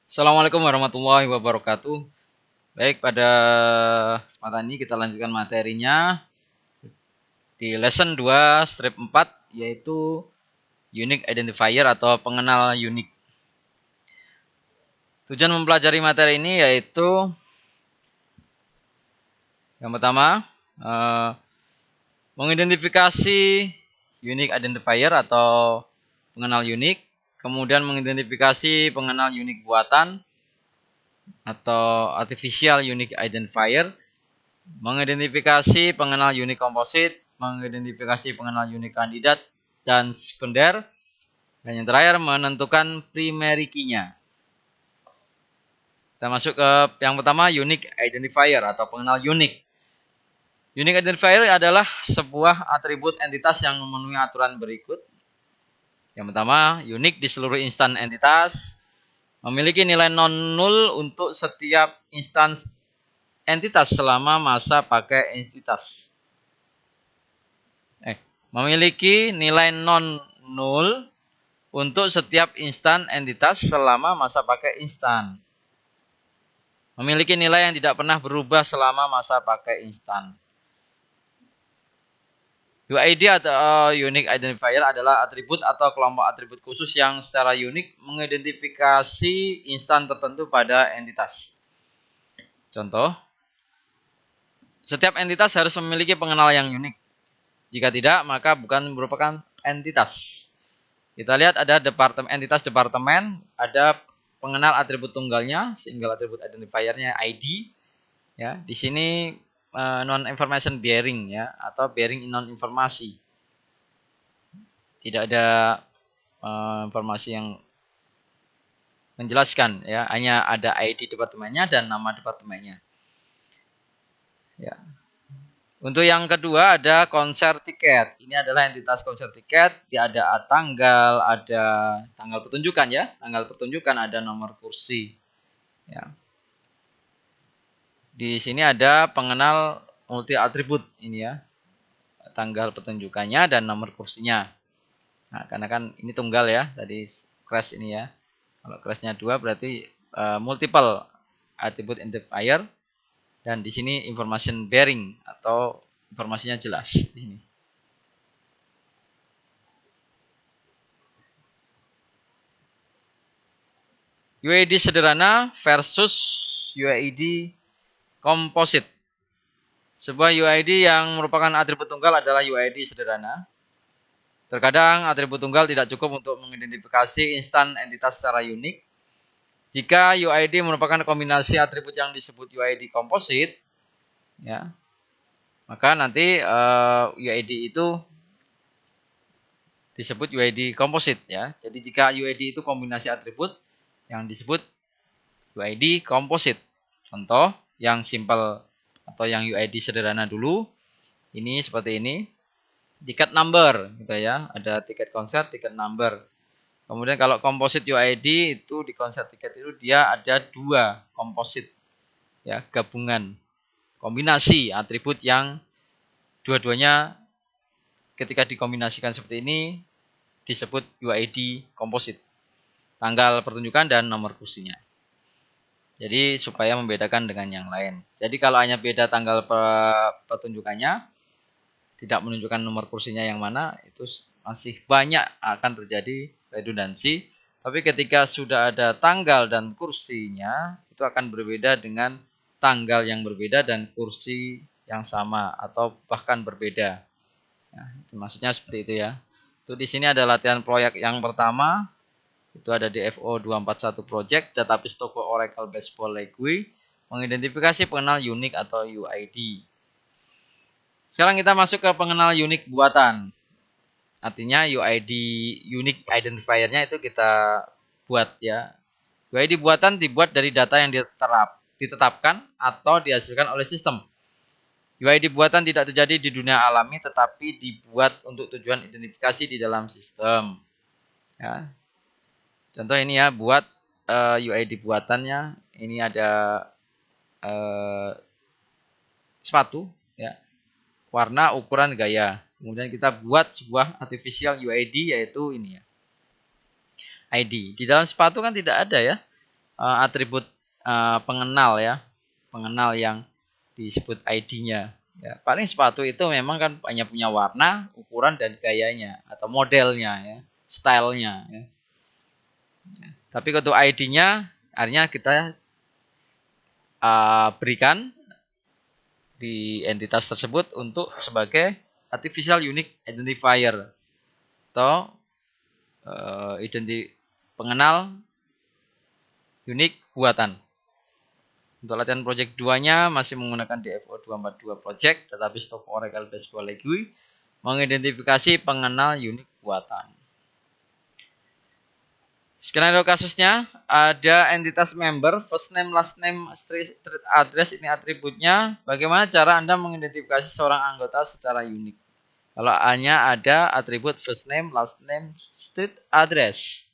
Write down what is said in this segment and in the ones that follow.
Assalamualaikum warahmatullahi wabarakatuh. Baik, pada kesempatan ini kita lanjutkan materinya di lesson 2 strip 4 yaitu unique identifier atau pengenal unik. Tujuan mempelajari materi ini yaitu yang pertama mengidentifikasi unique identifier atau pengenal unik, kemudian mengidentifikasi pengenal unik buatan atau artificial unique identifier, mengidentifikasi pengenal unik komposit, mengidentifikasi pengenal unik kandidat dan sekunder, dan yang terakhir menentukan primary key-nya. Kita masuk ke yang pertama, unique identifier atau pengenal unik. Unique identifier adalah sebuah atribut entitas yang memenuhi aturan berikut. Yang pertama, unik di seluruh instan entitas, memiliki nilai non-null untuk setiap instans entitas selama masa pakai entitas. Memiliki nilai non-null untuk setiap instan entitas selama masa pakai instan. Memiliki nilai yang tidak pernah berubah selama masa pakai instan. UID atau Unique Identifier adalah atribut atau kelompok atribut khusus yang secara unik mengidentifikasi instan tertentu pada entitas. Contoh, setiap entitas harus memiliki pengenal yang unik. Jika tidak, maka bukan merupakan entitas. Kita lihat ada entitas departemen, ada pengenal atribut tunggalnya, single atribut identifiernya ID. Ya, di sini non information bearing ya atau bearing non informasi. Tidak ada informasi yang menjelaskan ya, hanya ada ID departemennya dan nama departemennya. Ya. Untuk yang kedua ada konser tiket. Ini adalah entitas konser tiket. Dia ada tanggal pertunjukan ya. Tanggal pertunjukan, ada nomor kursi. Ya. Di sini ada pengenal multi atribut ini ya. Tanggal pertunjukannya dan nomor kursinya. Nah, karena kan ini tunggal ya. Tadi crash ini ya. Kalau crashnya 2 berarti multiple atribut identifier. Dan di sini information bearing atau informasinya jelas di sini. UID sederhana versus UID komposit. Sebuah UID yang merupakan atribut tunggal adalah UID sederhana. Terkadang atribut tunggal tidak cukup untuk mengidentifikasi instan entitas secara unik. Jika UID merupakan kombinasi atribut yang disebut UID komposit, ya, maka nanti UID itu disebut UID komposit ya. Jadi jika UID itu kombinasi atribut yang disebut UID komposit. Contoh yang simple atau yang UID sederhana dulu, ini seperti ini. Tiket number gitu ya. Ada tiket konser, tiket number. Kemudian kalau komposit UID itu di konser tiket itu dia ada 2 komposit ya, gabungan kombinasi atribut yang dua-duanya ketika dikombinasikan seperti ini disebut UID komposit. Tanggal pertunjukan dan nomor kursinya. Jadi supaya membedakan dengan yang lain. Jadi kalau hanya beda tanggal pertunjukannya, tidak menunjukkan nomor kursinya yang mana, itu masih banyak akan terjadi redundansi. Tapi ketika sudah ada tanggal dan kursinya, itu akan berbeda dengan tanggal yang berbeda dan kursi yang sama atau bahkan berbeda. Nah, itu maksudnya seperti itu ya. Itu di sini ada latihan proyek yang pertama. Itu ada di FO 241 Project, Database Toko Oracle Baseball League, mengidentifikasi pengenal unik atau UID. Sekarang kita masuk ke pengenal unik buatan. Artinya UID unique identifier-nya itu kita buat ya. UID buatan dibuat dari data yang ditetapkan atau dihasilkan oleh sistem. UID buatan tidak terjadi di dunia alami tetapi dibuat untuk tujuan identifikasi di dalam sistem. Ya. Contoh ini ya, buat UID buatannya. Ini ada sepatu ya. Warna, ukuran, gaya. Kemudian kita buat sebuah artificial UID yaitu ini ya. ID. Di dalam sepatu kan tidak ada ya. atribut pengenal ya, pengenal yang disebut ID-nya. Ya, paling sepatu itu memang kan hanya punya warna, ukuran dan gayanya atau modelnya ya, stylenya. Ya. Tapi untuk ID-nya, artinya kita berikan di entitas tersebut untuk sebagai artificial unique identifier atau pengenal unik buatan. Untuk latihan project 2-nya masih menggunakan DFO 242 project, database of Oracle Baseball League, mengidentifikasi pengenal unik buatan. Skenario kasusnya ada entitas member, first name, last name, street address, ini atributnya. Bagaimana cara Anda mengidentifikasi seorang anggota secara unik? Kalau hanya ada atribut first name, last name, street address.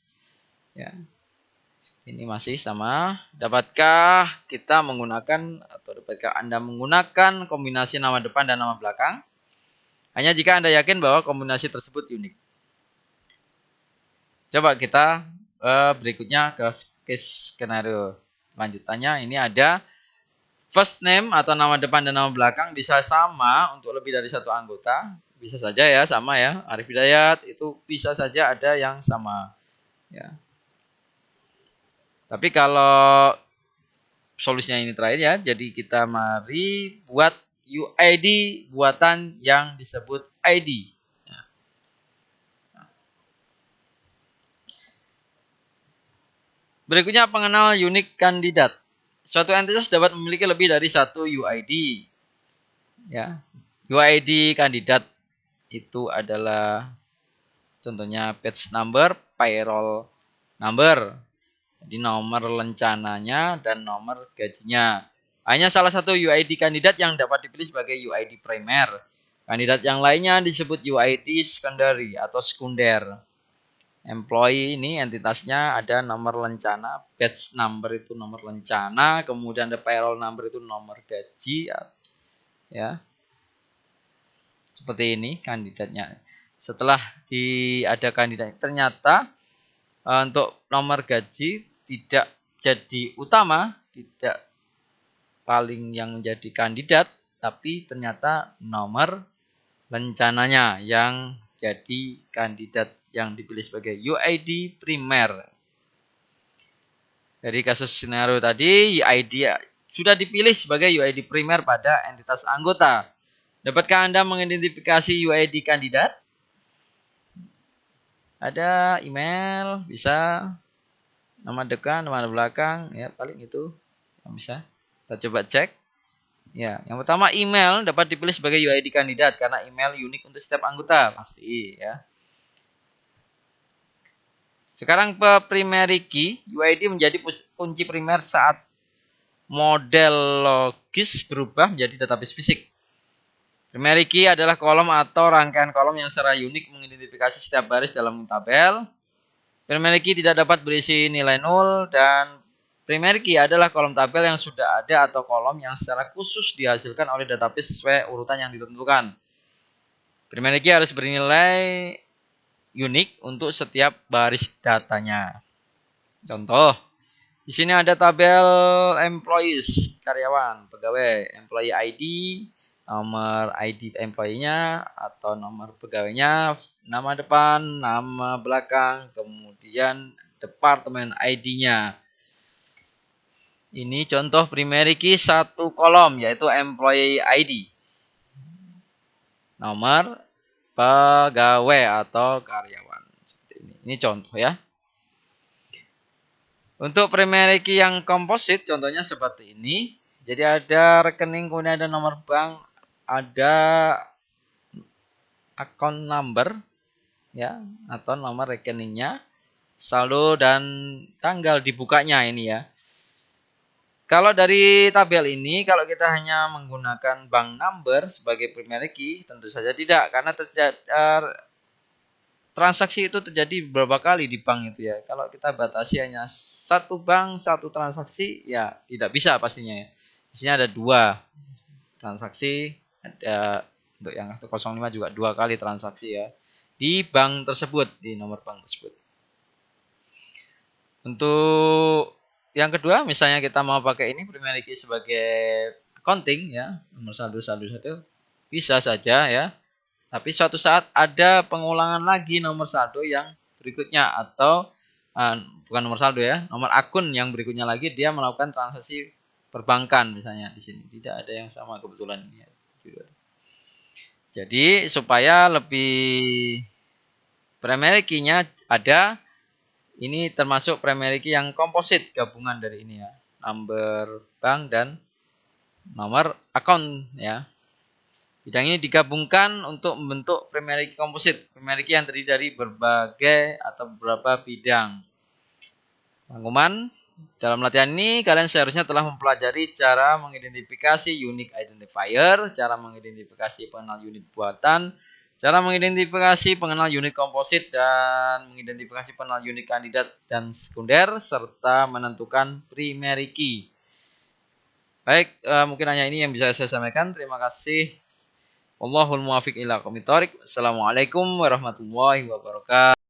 Ya. Ini masih sama. Dapatkah kita menggunakan atau dapatkah Anda menggunakan kombinasi nama depan dan nama belakang? Hanya jika Anda yakin bahwa kombinasi tersebut unik. Coba kita berikutnya ke case skenario lanjutannya. Ini ada first name atau nama depan dan nama belakang bisa sama untuk lebih dari satu anggota. Bisa saja ya sama ya. Arif Hidayat itu bisa saja ada yang sama. Ya. Tapi kalau solusinya ini terakhir ya, jadi kita mari buat UID buatan yang disebut ID. Berikutnya pengenal unik kandidat. Suatu entitas dapat memiliki lebih dari satu UID. Ya, UID kandidat itu adalah contohnya batch number, payroll number. Jadi nomor rencananya dan nomor gajinya. Hanya salah satu UID kandidat yang dapat dipilih sebagai UID primer. Kandidat yang lainnya disebut UID secondary atau sekunder. Employee ini entitasnya ada nomor rencana, batch number itu nomor rencana, kemudian ada payroll number itu nomor gaji. Ya. Seperti ini kandidatnya. Setelah ada kandidat, ternyata untuk nomor gaji tidak jadi utama, tidak paling yang menjadi kandidat, tapi ternyata nomor rencananya yang jadi kandidat yang dipilih sebagai UID primer. Dari kasus skenario tadi, UID sudah dipilih sebagai UID primer pada entitas anggota. Dapatkah Anda mengidentifikasi UID kandidat? Ada email, bisa nama depan, nama belakang, ya paling itu yang bisa. Kita coba cek. Ya, yang pertama email dapat dipilih sebagai UID kandidat karena email unik untuk setiap anggota, pasti ya. Sekarang primary key, UID menjadi kunci primer saat model logis berubah menjadi database fisik. Primary key adalah kolom atau rangkaian kolom yang secara unik mengidentifikasi setiap baris dalam tabel. Primary key tidak dapat berisi nilai 0 dan primary key adalah kolom tabel yang sudah ada atau kolom yang secara khusus dihasilkan oleh database sesuai urutan yang ditentukan. Primary key harus bernilai unik untuk setiap baris datanya. Contoh, di sini ada tabel employees, karyawan, pegawai, employee ID, nomor ID employee-nya atau nomor pegawainya, nama depan, nama belakang, kemudian departemen ID-nya. Ini contoh primary key satu kolom yaitu employee ID. Nomor pegawai atau karyawan. Seperti ini. Ini contoh ya. Untuk primary key yang komposit contohnya seperti ini. Jadi ada rekening, kemudian ada nomor bank, ada account number ya atau nomor rekeningnya, saldo dan tanggal dibukanya ini ya. Kalau dari tabel ini kalau kita hanya menggunakan bank number sebagai primary key tentu saja tidak karena transaksi itu terjadi beberapa kali di bank itu ya. Kalau kita batasi hanya satu bank, satu transaksi ya tidak bisa pastinya ya. Di sini ada 2 transaksi, ada untuk yang 105 juga 2 kali transaksi ya di bank tersebut, di nomor bank tersebut. Untuk yang kedua, misalnya kita mau pakai ini primary key sebagai accounting ya, nomor saldo bisa saja ya. Tapi suatu saat ada pengulangan lagi nomor saldo yang berikutnya atau bukan nomor saldo ya, nomor akun yang berikutnya lagi dia melakukan transaksi perbankan misalnya di sini. Tidak ada yang sama kebetulan ya. Jadi supaya lebih primary key-nya ada, ini termasuk primary key yang komposit gabungan dari ini ya. Number bank dan nomor akun ya. Bidang ini digabungkan untuk membentuk primary key komposit. Primary key yang terdiri dari berbagai atau beberapa bidang. Pengumuman, dalam latihan ini kalian seharusnya telah mempelajari cara mengidentifikasi unique identifier, cara mengidentifikasi pengenal unit buatan, cara mengidentifikasi pengenal unit komposit, dan mengidentifikasi pengenal unit kandidat dan sekunder, serta menentukan primary key. Baik, mungkin hanya ini yang bisa saya sampaikan. Terima kasih. Wallahul muwaffiq ila aqwamit thoriq. Assalamualaikum warahmatullahi wabarakatuh.